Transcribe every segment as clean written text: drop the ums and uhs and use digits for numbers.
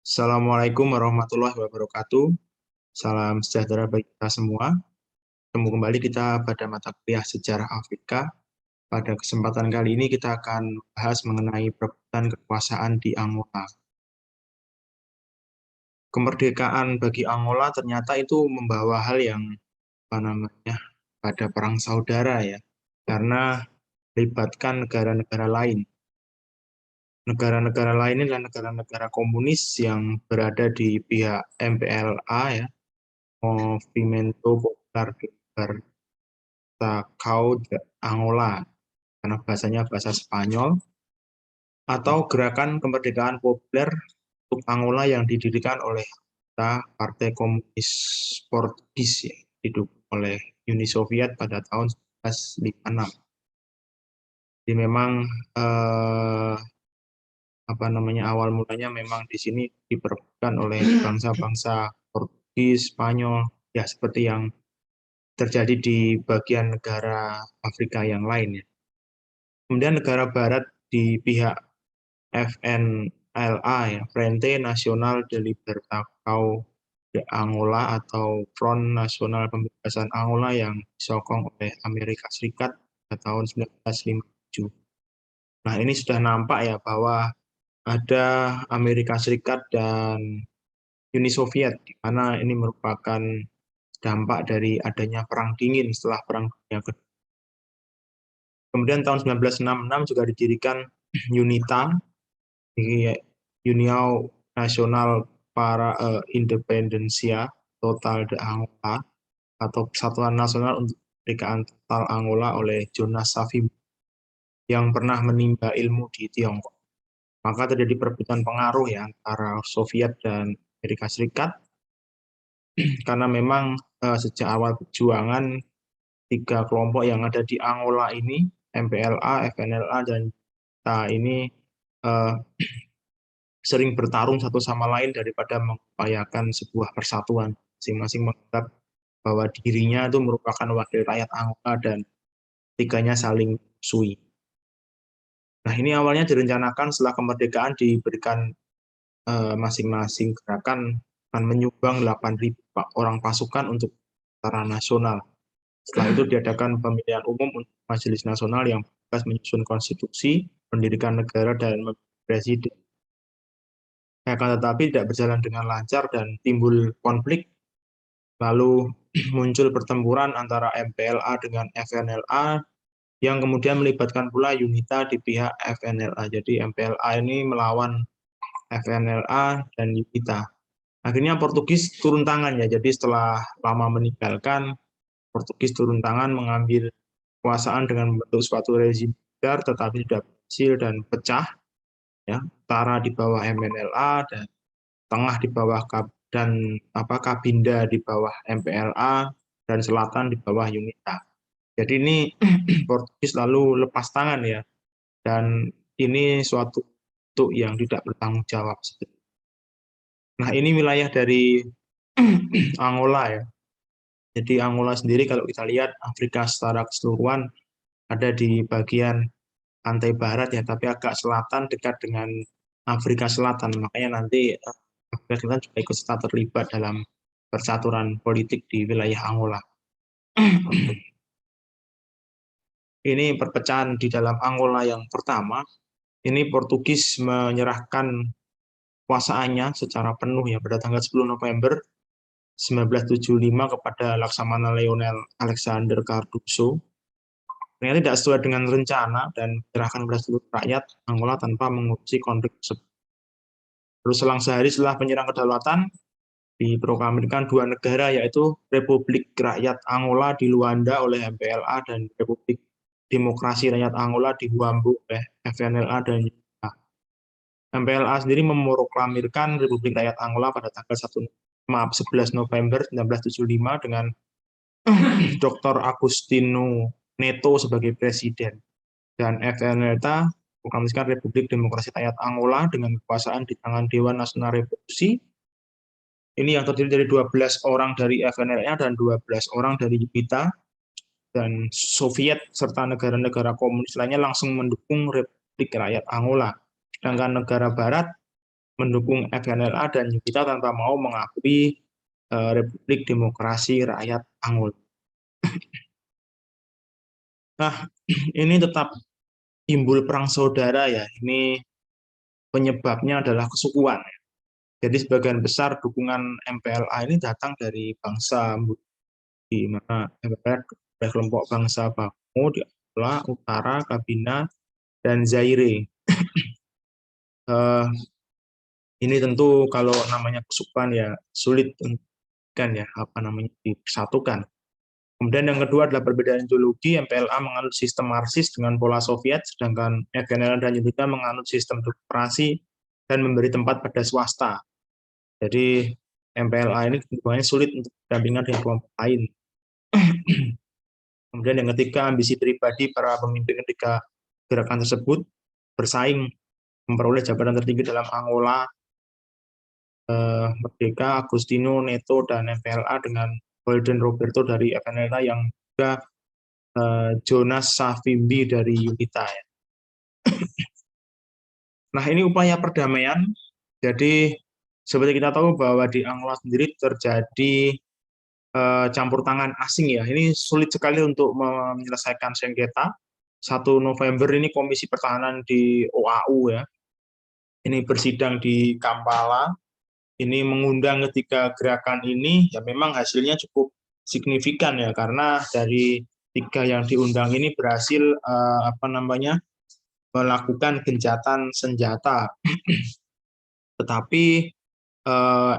Assalamualaikum warahmatullahi wabarakatuh. Salam sejahtera bagi kita semua. Ketemu kembali kita pada mata kuliah Sejarah Afrika. Pada kesempatan kali ini kita akan bahas mengenai perebutan kekuasaan di Angola. Kemerdekaan bagi Angola ternyata itu membawa hal yang pada perang saudara ya, karena melibatkan negara-negara lain. Negara-negara lain adalah negara-negara komunis yang berada di pihak MPLA ya, Movimento Popular Libertacão de Angola, karena bahasanya bahasa Spanyol, atau Gerakan Kemerdekaan Populer untuk Angola yang didirikan oleh Partai Komunis Portugis, ya, didukung oleh Uni Soviet pada tahun 1956. Jadi memang awal mulanya memang di sini diperebutkan oleh bangsa-bangsa Portugis, Spanyol, ya seperti yang terjadi di bagian negara Afrika yang lain ya. Kemudian negara barat di pihak FNLA ya, Frente Nacional de Libertacão de Angola atau Front Nasional Pembebasan Angola yang disokong oleh Amerika Serikat pada tahun 1957. Nah, ini sudah nampak ya bahwa ada Amerika Serikat dan Uni Soviet, di mana ini merupakan dampak dari adanya Perang Dingin setelah Perang Dunia Kedua. Kemudian tahun 1966 juga didirikan UNITA, União Nasional para Independencia Total de Angola, atau Persatuan Nasional untuk Kemerdekaan Total Angola oleh Jonas Savimbi yang pernah menimba ilmu di Tiongkok. Maka terjadi perebutan pengaruh ya antara Soviet dan Amerika Serikat, karena memang sejak awal perjuangan tiga kelompok yang ada di Angola ini, MPLA, FNLA, dan kita ini sering bertarung satu sama lain daripada mengupayakan sebuah persatuan. Masing-masing menganggap bahwa dirinya itu merupakan wakil rakyat Angola dan tiganya saling sui. Nah, ini awalnya direncanakan setelah kemerdekaan diberikan masing-masing gerakan akan menyumbang 8.000 orang pasukan untuk tentara nasional. Setelah itu diadakan pemilihan umum untuk Majelis Nasional yang bertugas menyusun konstitusi, mendirikan negara, dan memilih presiden. Akan tetapi tidak berjalan dengan lancar dan timbul konflik. Lalu muncul pertempuran antara MPLA dengan FNLA yang kemudian melibatkan pula UNITA di pihak FNLA. Jadi MPLA ini melawan FNLA dan UNITA. Akhirnya Portugis turun tangan ya. Jadi setelah lama meninggalkan, Portugis turun tangan mengambil kekuasaan dengan membentuk suatu rezim militer, tetapi tidak berhasil dan pecah. Ya, utara di bawah MNLA dan tengah di bawah Kabinda di bawah MPLA dan selatan di bawah UNITA. Jadi ini Portugis lalu lepas tangan ya, dan ini suatu bentuk yang tidak bertanggung jawab. Nah, ini wilayah dari Angola ya. Jadi Angola sendiri kalau kita lihat Afrika secara keseluruhan ada di bagian pantai barat ya, tapi agak selatan dekat dengan Afrika Selatan. Makanya nanti Afrika Selatan juga ikut serta terlibat dalam percaturan politik di wilayah Angola. Ini perpecahan di dalam Angola yang pertama. Ini Portugis menyerahkan kuasaannya secara penuh ya pada tanggal 10 November 1975 kepada Laksamana Leonel Alexander Cardoso. Ternyata tidak sesuai dengan rencana dan menyerahkan kepada seluruh rakyat Angola tanpa mengurusi konflik tersebut. Terus selang sehari setelah penyerang kedaulatan, diproklamirkan dua negara, yaitu Republik Rakyat Angola di Luanda oleh MPLA dan Republik Demokrasi Rakyat Angola di Huambo oleh FNLA dan UNITA. MPLA sendiri memproklamirkan Republik Rakyat Angola pada tanggal 11 November 1975 dengan Dr. Agostinho Neto sebagai presiden, dan FNLA memproklamirkan Republik Demokrasi Rakyat Angola dengan kekuasaan di tangan Dewan Nasional Revolusi. Ini yang terdiri dari 12 orang dari FNLA dan 12 orang dari UNITA, dan Soviet serta negara-negara komunis lainnya langsung mendukung Republik Rakyat Angola. Sedangkan negara barat mendukung FNLA dan UNITA tanpa mau mengakui Republik Demokrasi Rakyat Angola. Nah, ini tetap timbul perang saudara ya. Ini penyebabnya adalah kesukuan. Jadi sebagian besar dukungan MPLA ini datang dari bangsa di mana ada kelompok bangsa Bako di Angola, Utara, Kabina, dan Zaire. Ini tentu kalau namanya kesukuan ya sulit kan ya apa namanya dipersatukan. Kemudian yang kedua adalah perbedaan ideologi. MPLA menganut sistem Marxis dengan pola Soviet, sedangkan FNL dan UNITA menganut sistem demokrasi dan memberi tempat pada swasta. Jadi MPLA ini hubungannya sulit untuk berdampingan dengan kelompok lain. Kemudian yang ketiga, ambisi pribadi para pemimpin ketika gerakan tersebut bersaing memperoleh jabatan tertinggi dalam Angola, Merdeka, Agustino Neto, dan MPLA dengan Holden Roberto dari FNLA yang juga Jonas Savimbi dari UNITA. Ya. Nah, ini upaya perdamaian. Jadi, seperti kita tahu bahwa di Angola sendiri terjadi campur tangan asing ya. Ini sulit sekali untuk menyelesaikan sengketa. 1 November ini Komisi Pertahanan di OAU ya. Ini bersidang di Kampala. Ini mengundang ketiga gerakan ini ya memang hasilnya cukup signifikan ya karena dari 3 yang diundang ini berhasil melakukan gencatan senjata. Tetapi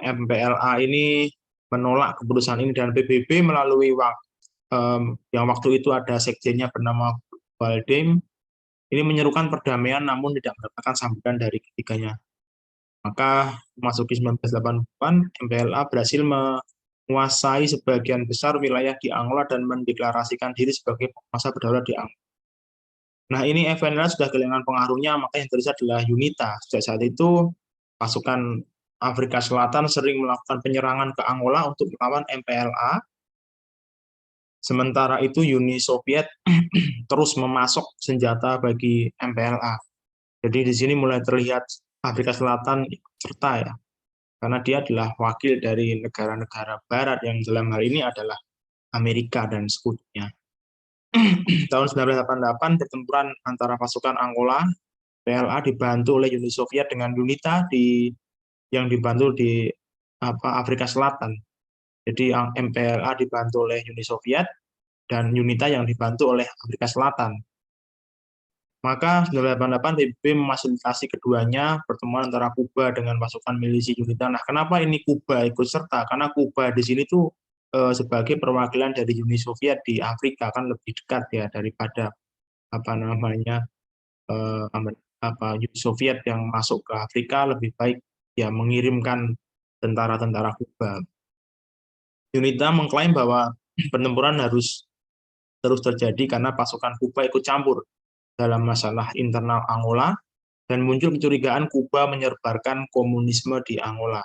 MPLA ini menolak keputusan ini dan PBB melalui yang waktu itu ada sekjennya bernama Baldem ini menyerukan perdamaian namun tidak mendapatkan sambutan dari ketiganya. Maka memasuki 1980-an, MPLA berhasil menguasai sebagian besar wilayah di Angola dan mendeklarasikan diri sebagai penguasa berdaulat di Angola. Nah, ini FNLA sudah kehilangan pengaruhnya, maka yang tersisa adalah UNITA. Sejak saat itu, pasukan Afrika Selatan sering melakukan penyerangan ke Angola untuk melawan MPLA. Sementara itu, Uni Soviet terus memasok senjata bagi MPLA. Jadi di sini mulai terlihat Afrika Selatan ikut serta ya, karena dia adalah wakil dari negara-negara Barat yang dalam hal ini adalah Amerika dan sekutunya. Tahun 1988 pertempuran antara pasukan Angola, PLA dibantu oleh Uni Soviet dengan UNITA yang dibantu di Afrika Selatan. Jadi MPLA dibantu oleh Uni Soviet dan UNITA yang dibantu oleh Afrika Selatan. Maka 1988 PBB memfasilitasi keduanya pertemuan antara Kuba dengan pasukan milisi UNITA. Nah, kenapa ini Kuba ikut serta? Karena Kuba di sini tuh sebagai perwakilan dari Uni Soviet di Afrika kan lebih dekat ya daripada Uni Soviet yang masuk ke Afrika lebih baik ya mengirimkan tentara-tentara Kuba. UNITA mengklaim bahwa pertempuran harus terus terjadi karena pasukan Kuba ikut campur dalam masalah internal Angola dan muncul kecurigaan Kuba menyebarkan komunisme di Angola.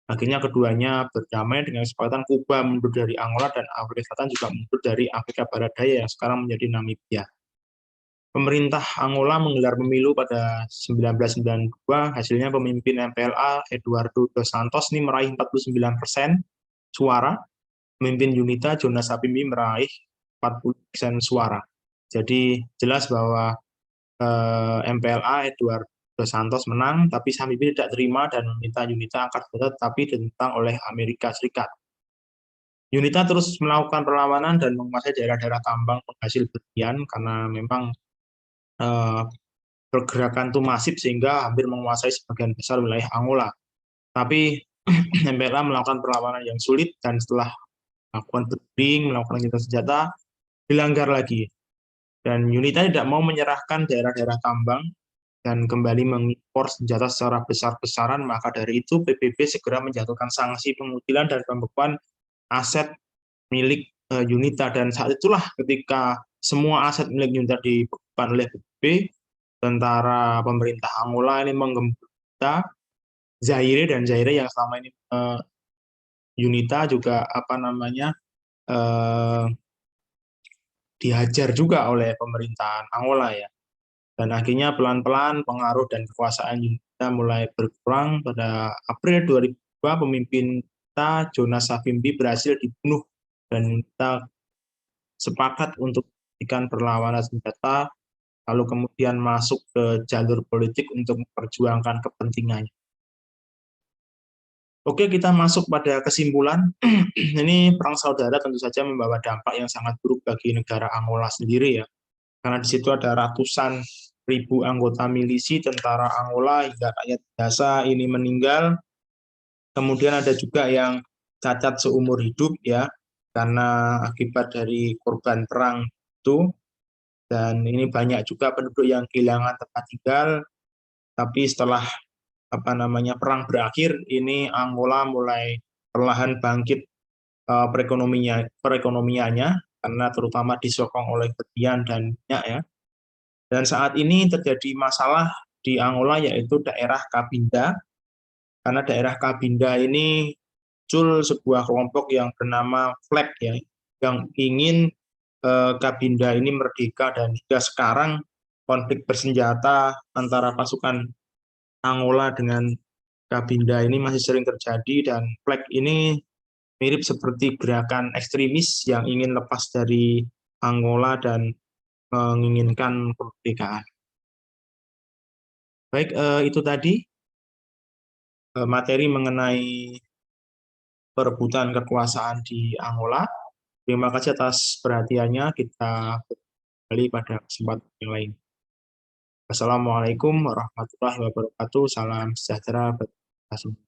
Akhirnya keduanya berdamai dengan kesepakatan Kuba mundur dari Angola dan Afrika Selatan juga mundur dari Afrika Barat Daya yang sekarang menjadi Namibia. Pemerintah Angola menggelar pemilu pada 1992, hasilnya pemimpin MPLA Eduardo dos Santos ini meraih 49% suara, pemimpin UNITA Jonas Savimbi meraih 40% suara. Jadi jelas bahwa MPLA Eduardo dos Santos menang, tapi Savimbi tidak terima dan meminta UNITA angkat senjata, tapi ditentang oleh Amerika Serikat. UNITA terus melakukan perlawanan dan menguasai daerah-daerah tambang penghasil berlian karena memang pergerakan itu masif sehingga hampir menguasai sebagian besar wilayah Angola. Tapi MPLA melakukan perlawanan yang sulit dan setelah melakukan berunding, melakukan gencatan senjata, dilanggar lagi. Dan UNITA tidak mau menyerahkan daerah-daerah tambang dan kembali mengimpor senjata secara besar-besaran, maka dari itu PBB segera menjatuhkan sanksi pengutilan dan pembekuan aset milik UNITA. Dan saat itulah ketika semua aset milik UNITA dibekukan oleh PBB, tentara pemerintah Angola ini menggempur Zaire, dan Zaire yang selama ini UNITA juga dihajar juga oleh pemerintahan Angola ya. Dan akhirnya pelan-pelan pengaruh dan kekuasaan kita mulai berkurang. Pada April 2002 pemimpin kita Jonas Savimbi berhasil dibunuh dan kita sepakat untuk menghentikan perlawanan senjata, lalu kemudian masuk ke jalur politik untuk memperjuangkan kepentingannya. Oke, kita masuk pada kesimpulan. Ini perang saudara tentu saja membawa dampak yang sangat buruk bagi negara Angola sendiri ya. Karena di situ ada ratusan ribu anggota milisi, tentara Angola hingga rakyat biasa ini meninggal. Kemudian ada juga yang cacat seumur hidup ya, karena akibat dari korban perang itu. Dan ini banyak juga penduduk yang kehilangan tempat tinggal. Tapi setelah perang berakhir, ini Angola mulai perlahan bangkit perekonomiannya, karena terutama disokong oleh berlian dan minyak ya. Dan saat ini terjadi masalah di Angola yaitu daerah Cabinda, karena daerah Cabinda ini muncul sebuah kelompok yang bernama FLEG ya, yang ingin Cabinda ini merdeka, dan hingga sekarang konflik bersenjata antara pasukan Angola dengan Cabinda ini masih sering terjadi, dan FLEG ini mirip seperti gerakan ekstremis yang ingin lepas dari Angola dan menginginkan kemerdekaan. Baik, itu tadi materi mengenai perebutan kekuasaan di Angola. Terima kasih atas perhatiannya. Kita kembali pada kesempatan yang lain. Wassalamualaikum warahmatullahi wabarakatuh. Salam sejahtera bagi kita semua.